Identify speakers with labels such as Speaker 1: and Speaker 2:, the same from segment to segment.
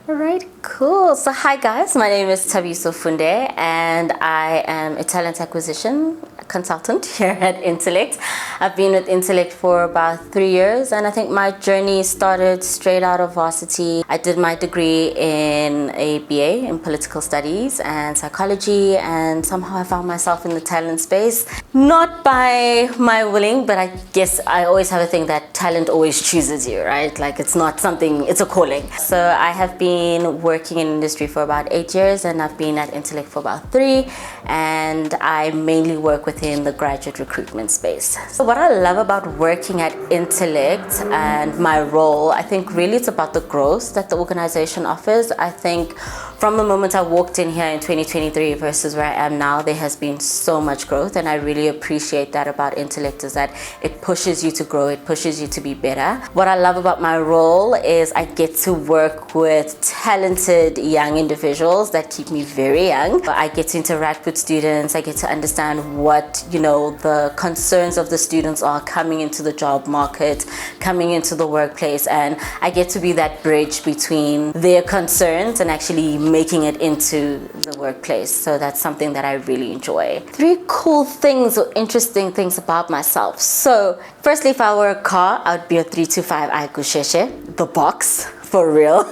Speaker 1: All right, cool. So hi guys, my name is Thabiso Funde and I am a talent acquisition consultant here at Entelect. I've been with Entelect for about 3 years and I think my journey started straight out of varsity. I did my degree in a BA in political studies and psychology, and somehow I found myself in the talent space. Not by my willing, but I guess I always have a thing that talent always chooses you, right? Like it's not something, it's a calling. So I have been working in industry for about 8 years and I've been at Entelect for about 3, and I mainly work within the graduate recruitment space. So what I love about working at Entelect and my role, I think really it's about the growth that the organization offers. I think from the moment I walked in here in 2023 versus where I am now, there has been so much growth, and I really appreciate that about Entelect, is that it pushes you to grow, it pushes you to be better. What I love about my role is I get to work with talented young individuals that keep me very young. I get to interact with students, I get to understand what, the concerns of the students are coming into the job market, coming into the workplace, and I get to be that bridge between their concerns and actually making it into the workplace. So that's something that I really enjoy. 3 cool things or interesting things about myself. So firstly, if I were a car, I would be a 325 Aikusheshe, the box, for real.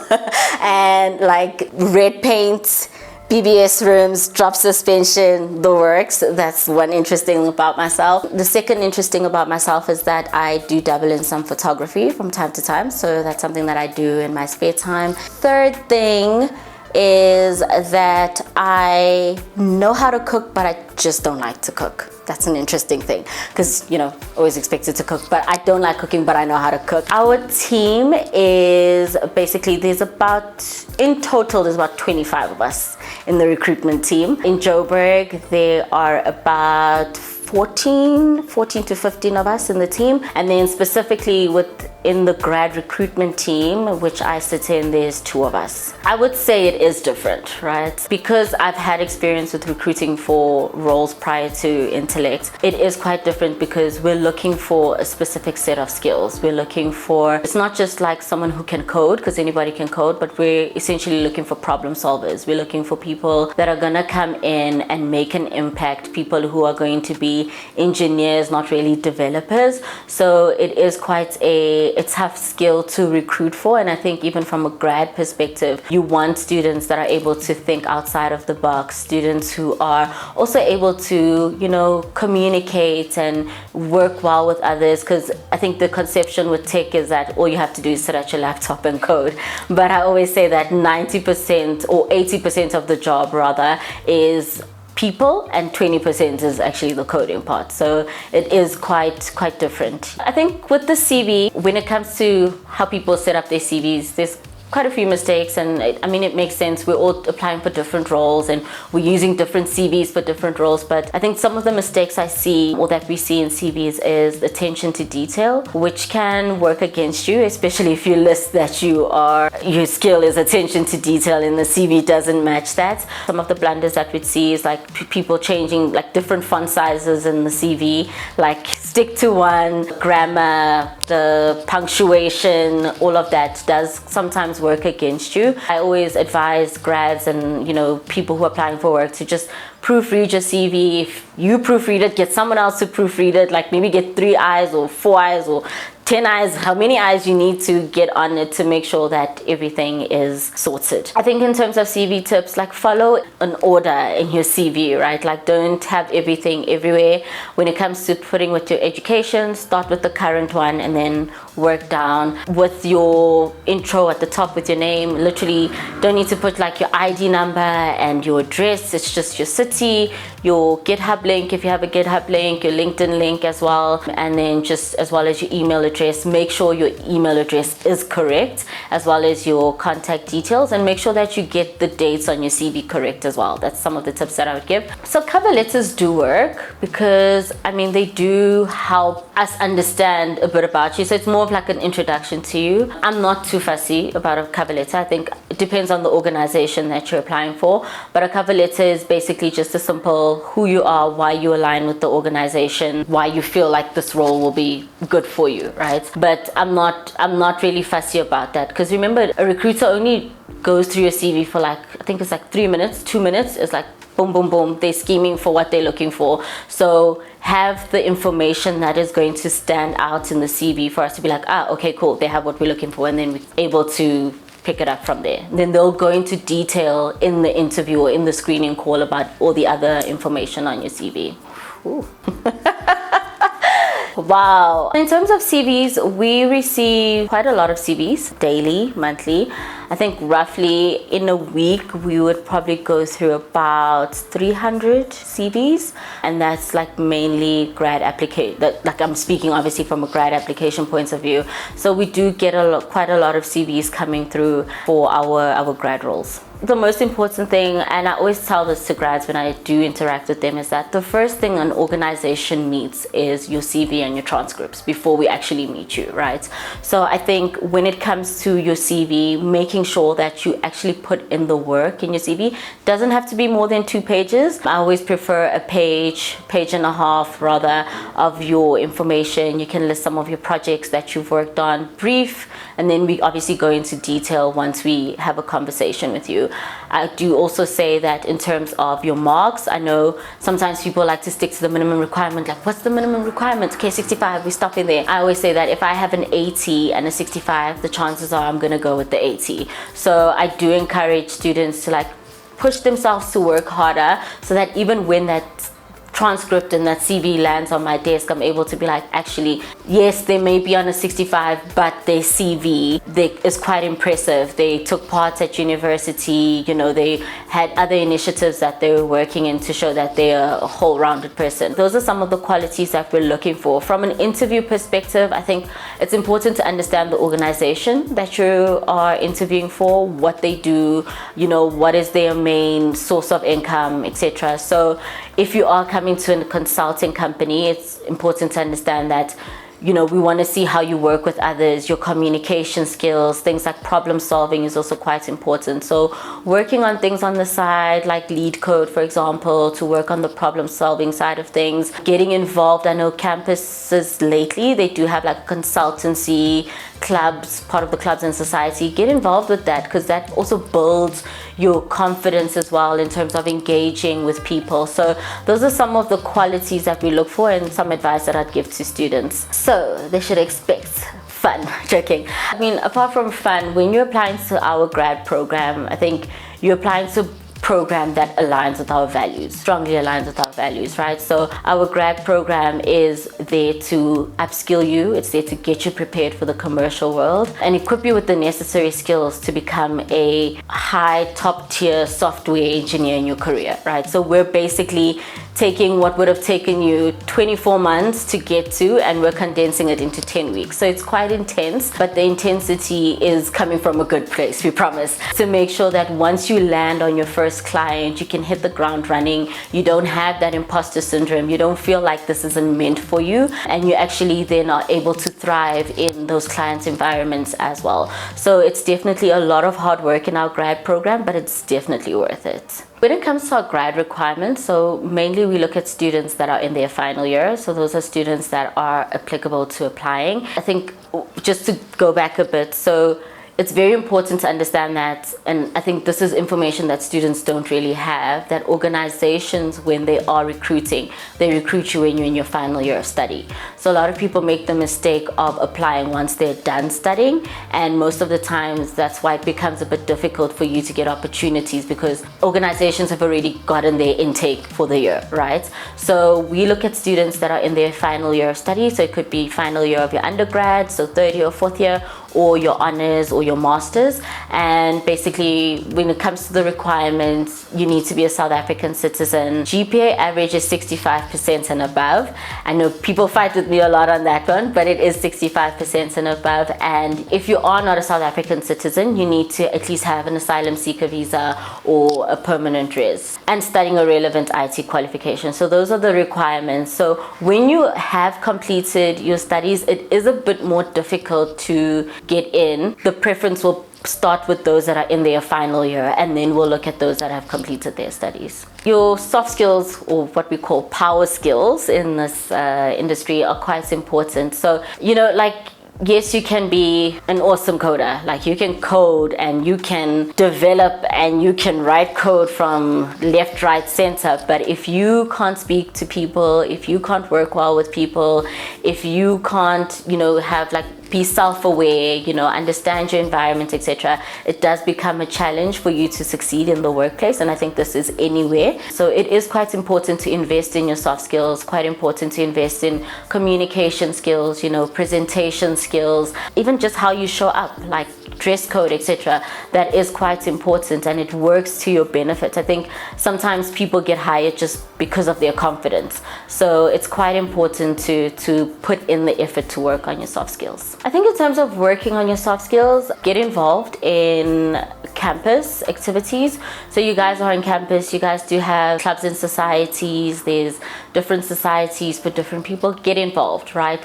Speaker 1: And like red paint, BBS rims, drop suspension, the works. That's one interesting thing about myself. The second interesting about myself is that I do dabble in some photography from time to time. So that's something that I do in my spare time. Third thing is that I know how to cook, but I just don't like to cook. That's an interesting thing because, always expected to cook, but I don't like cooking, but I know how to cook. Our team is basically, in total, there's about 25 of us in the recruitment team. In Joburg, there are about 14 to 15 of us in the team. And then specifically within the grad recruitment team, which I sit in, there's 2 of us. I would say it is different, right? Because I've had experience with recruiting for roles prior to Entelect, it is quite different because we're looking for a specific set of skills. It's not just like someone who can code, because anybody can code, but we're essentially looking for problem solvers. We're looking for people that are gonna come in and make an impact, people who are going to be engineers, not really developers. So it is quite a tough skill to recruit for, and I think even from a grad perspective, you want students that are able to think outside of the box, students who are also able to, communicate and work well with others, because I think the conception with tech is that all you have to do is sit at your laptop and code. But I always say that 90% or 80% of the job rather is people, and 20% is actually the coding part. So it is quite different. I think with the CV, when it comes to how people set up their CVs, there's quite a few mistakes, and it makes sense. We're all applying for different roles and we're using different CVs for different roles, but I think some of the mistakes I see, or that we see in CVs, is attention to detail, which can work against you, especially if you list that your skill is attention to detail and the CV doesn't match that. Some of the blunders that we'd see is like people changing like different font sizes in the CV, like stick to one, grammar, the punctuation, all of that does sometimes work against you. I always advise grads and people who are applying for work to just proofread your CV. If you proofread it, get someone else to proofread it, like maybe get 3 eyes or 4 eyes or 10 eyes, how many eyes you need to get on it to make sure that everything is sorted. I think in terms of CV tips, like follow an order in your CV, right? Like don't have everything everywhere. When it comes to putting with your education, start with the current one and then work down with your intro at the top with your name. Literally don't need to put like your ID number and your address. It's just your city, your GitHub link if you have a GitHub link, your LinkedIn link as well, and then just as well as your email address. Make sure your email address is correct, as well as your contact details, and make sure that you get the dates on your CV correct as well. That's some of the tips that I would give. So cover letters do work because they do help us understand a bit about you. So it's more of like an introduction to you. I'm not too fussy about a cover letter. I think it depends on the organization that you're applying for, but a cover letter is basically just a simple who you are, why you align with the organization, why you feel like this role will be good for you, right? But I'm not really fussy about that, because remember, a recruiter only goes through your CV for like, I think it's like 3 minutes, 2 minutes. It's like boom, boom, boom. They're scheming for what they're looking for. So have the information that is going to stand out in the CV for us to be like, okay, cool. They have what we're looking for. And then we're able to pick it up from there. Then they'll go into detail in the interview or in the screening call about all the other information on your CV. Ooh. Wow. In terms of CVs, we receive quite a lot of CVs daily, monthly. I think roughly in a week, we would probably go through about 300 CVs. And that's like mainly grad application. Like I'm speaking obviously from a grad application point of view. So we do get quite a lot of CVs coming through for our grad roles. The most important thing, and I always tell this to grads when I do interact with them, is that the first thing an organization needs is your CV and your transcripts before we actually meet you, right? So I think when it comes to your CV, making sure that you actually put in the work in your CV doesn't have to be more than 2 pages. I always prefer a page and a half rather of your information. You can list some of your projects that you've worked on, brief, and then we obviously go into detail once we have a conversation with you. I do also say that in terms of your marks, I know sometimes people like to stick to the minimum requirement, like what's the minimum requirement? Okay, 65, we stop in there. I always say that if I have an 80 and a 65, the chances are I'm gonna go with the 80. So I do encourage students to like push themselves to work harder so that even when that transcript and that CV lands on my desk, I'm able to be like, actually, yes, they may be on a 65, but their CV is quite impressive. They took part at university, you know, they had other initiatives that they were working in to show that they're a whole-rounded person. Those are some of the qualities that we're looking for. From an interview perspective, I think it's important to understand the organization that you are interviewing for, what they do, you know, what is their main source of income, etc. So if you are coming to a consulting company, it's important to understand that, you know, we want to see how you work with others, your communication skills, things like problem solving is also quite important. So working on things on the side, like lead code, for example, to work on the problem solving side of things, getting involved. I know campuses lately, they do have like consultancy clubs, part of the clubs in society. Get involved with that because that also builds your confidence as well in terms of engaging with people. So those are some of the qualities that we look for and some advice that I'd give to students. So they should expect fun. Joking. I mean, apart from fun, when you're applying to our grad program, I think you're applying to program that aligns with our values, strongly aligns with our values, right? So our grad program is there to upskill you. It's there to get you prepared for the commercial world and equip you with the necessary skills to become a high top tier software engineer in your career, right? So we're basically taking what would have taken you 24 months to get to, and we're condensing it into 10 weeks. So it's quite intense, but the intensity is coming from a good place, we promise, to make sure that once you land on your first client, you can hit the ground running. You don't have that imposter syndrome. You don't feel like this isn't meant for you, and you actually then are able to thrive in those clients' environments as well. So it's definitely a lot of hard work in our grad program, but it's definitely worth it. When it comes to our grad requirements, so mainly we look at students that are in their final year. So those are students that are applicable to applying. I think just to go back a bit, so it's very important to understand that, and I think this is information that students don't really have, that organizations, when they are recruiting, they recruit you when you're in your final year of study. So a lot of people make the mistake of applying once they're done studying, and most of the times that's why it becomes a bit difficult for you to get opportunities, because organizations have already gotten their intake for the year, right? So we look at students that are in their final year of study, so it could be final year of your undergrad, so third year or fourth year, or your honors or your masters. And basically when it comes to the requirements, you need to be a South African citizen. GPA average is 65% and above. I know people fight with me a lot on that one, but it is 65% and above. And if you are not a South African citizen, you need to at least have an asylum seeker visa or a permanent res, and studying a relevant IT qualification. So those are the requirements. So when you have completed your studies, it is a bit more difficult to get in. The preference will start with those that are in their final year, and then we'll look at those that have completed their studies. Your soft skills, or what we call power skills in this industry, are quite important. So, you know, like yes, you can be an awesome coder. Like, you can code and you can develop and you can write code from left, right, center. But if you can't speak to people, if you can't work well with people, if you can't, have like be self-aware, understand your environment, etc., it does become a challenge for you to succeed in the workplace. And I think this is anywhere. So it is quite important to invest in your soft skills, quite important to invest in communication skills, presentation skills, even just how you show up, like dress code, etc. That is quite important, and it works to your benefit. I think sometimes people get hired just because of their confidence. So it's quite important to put in the effort to work on your soft skills. I think in terms of working on your soft skills, get involved in campus activities. So you guys are on campus, you guys do have clubs and societies, there's different societies for different people. Get involved, right?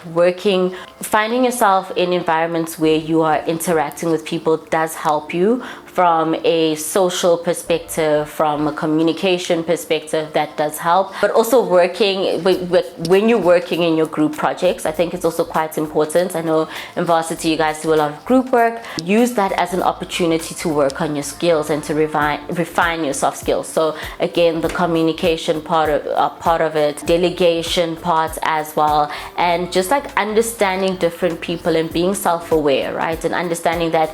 Speaker 1: Finding yourself in environments where you are interacting with people does help you from a social perspective, from a communication perspective. That does help. But also when you're working in your group projects, I think it's also quite important. I know in varsity you guys do a lot of group work. Use that as an opportunity to work on your skills and to refine your soft skills. So again, the communication part of it, delegation parts as well, and just like understanding different people and being self-aware, right? And understanding that,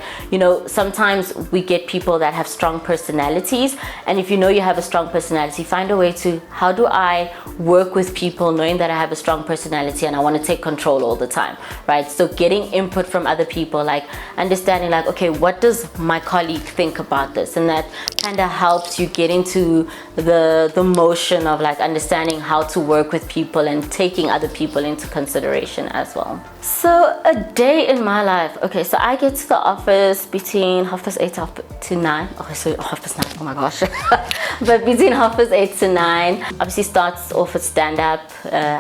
Speaker 1: sometimes we get people that have strong personalities, and if you have a strong personality, find a way to, how do I work with people knowing that I have a strong personality and I want to take control all the time, right? So getting input from other people, like understanding like, okay, what does my colleague think about this? And that kind of helps you get into the motion of like understanding how to work with people and taking other people into consideration as well. So a day in my life. Okay, so I get to the office between 8:30 to 9. Oh, so 9:30, oh my gosh. But between 8:30 to 9, obviously starts off with stand-up,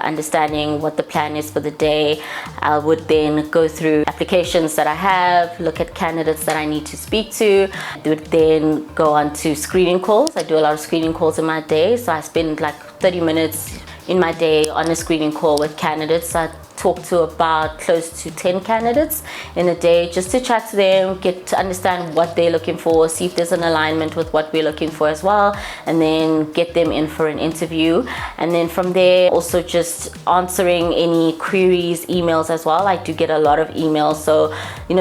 Speaker 1: understanding what the plan is for the day. I would then go through applications that I have, look at candidates that I need to speak to. I would then go on to screening calls. I do a lot of screening calls in my day, so I spend like 30 minutes in my day on a screening call with candidates. I talk to about close to 10 candidates in a day, just to chat to them, get to understand what they're looking for, see if there's an alignment with what we're looking for as well, and then get them in for an interview. And then from there, also just answering any queries, emails as well. I do get a lot of emails, so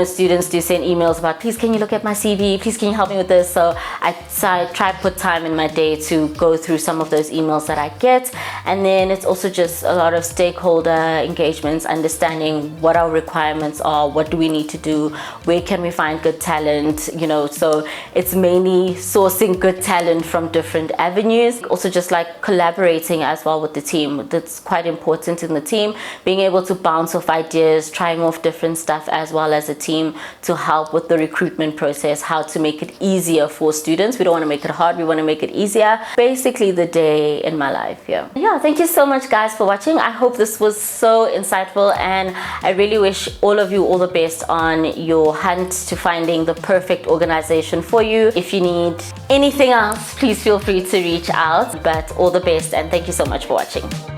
Speaker 1: students do send emails about, please can you look at my CV, please can you help me with this? So I try to put time in my day to go through some of those emails that I get. And then it's also just a lot of stakeholder engagement, understanding what our requirements are, what do we need to do, where can we find good talent, so it's mainly sourcing good talent from different avenues. Also just like collaborating as well with the team. That's quite important in the team, being able to bounce off ideas, trying off different stuff as well as a team to help with the recruitment process, how to make it easier for students. We don't want to make it hard, we want to make it easier. Basically the day in my life. Yeah, thank you so much guys for watching. I hope this was so insightful, and I really wish all of you all the best on your hunt to finding the perfect organization for you. If you need anything else, please feel free to reach out. But all the best, and thank you so much for watching.